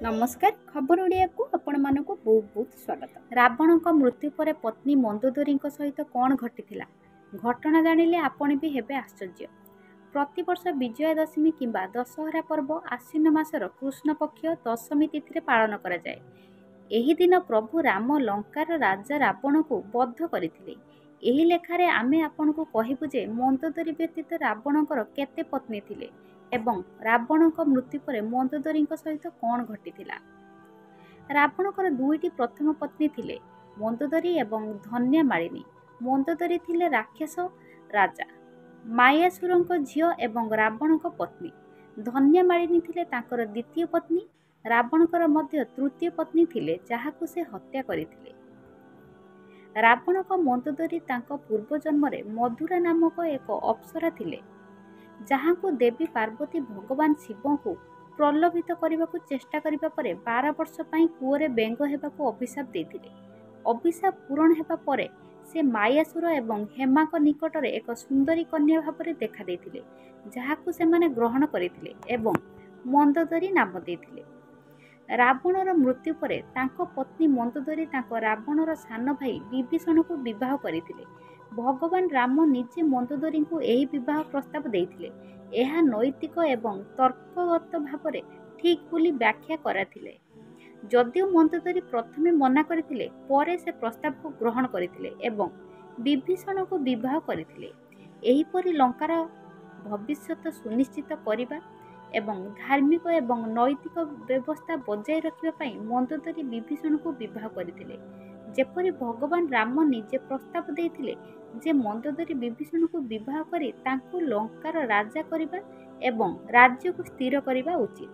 नमस्कार खबर ओडिया को आपण मानक बहुत बहुत स्वागत। रावण मृत्यु पर पत्नी मंदोदरी सहित कौन घटी घटना जानिले आपण भी हेबे आश्चर्य। प्रतिवर्ष विजया दशमी किंबा दशहरा पर्व आश्विन मासर कृष्ण पक्ष दशमी तिथि पालन करा जाए। एही दिन प्रभु राम लंकार राजा रावण को बद्ध करथिले। एही लेखारे आमे आपण को कहिबु जे मंदोदरी व्यतीत रावणकर केते पत्नी थिले एवं रावण मृत्यु पर मंदोदरी सहित कौन घटी। रावणकर दुईटी प्रथम पत्नी थिले मंदोदरी एवं धन्यमालिनी। मंदोदरी थिले राक्षस राजा मायासुरଙ୍କ झियो एवं रावणଙ୍କ पत्नी। धन्यमालिनी थिले तांकर द्वितीय पत्नी। रावणकर मध्य तृतीय पत्नी थिले जाहाकु से हत्या करिथिले। रावणक मंदोदरी तांको पूर्व जन्म रे मधुरा नामक एक अप्सरा थिले जहांकु देवी पार्वती भगवान शिव को प्रलोभित करने को चेष्टा करिबा परे 12 वर्ष पई कुओरे बेंग हेबाकु अभिशाप देथिले। अभिशाप पूरण हेबा परे से मायासुर एवं हेमाक निकटरे एक सुंदरी कन्या भाବରେ देखा देथिले जहाकु से माने ग्रहण करिथिले एवं मंदोदरी नाम देथिले। रावणर मृत्यु परे तांको पत्नी मंदोदरी तांको रावणर सान भाई विभीषण को विवाह करिथिले। भगवान राम निजे मंदोदरी को एही विवाह प्रस्ताव देथिले। एहा नैतिक एवं तर्कगत भावरे ठीक बोली व्याख्या कराथिले। जदिओ मंदोदरी प्रथमे मना करथिले परे से प्रस्ताव को ग्रहण करथिले एवं विभीषण को विवाह करथिले। एहीपरि लंकार भविष्यत सुनिश्चित करिबा एवं धार्मिक एवं नैतिक व्यवस्था बजाय रखिबा पई मंदोदरी विभीषण को विवाह करथिले। जेपरि भगवान राम निजे प्रस्ताव देथिले जे मंदोदरी विभीषण को विवाह करी तांको लंकार राजा करिबा एवं राज्य को स्थिर करिबा उचित।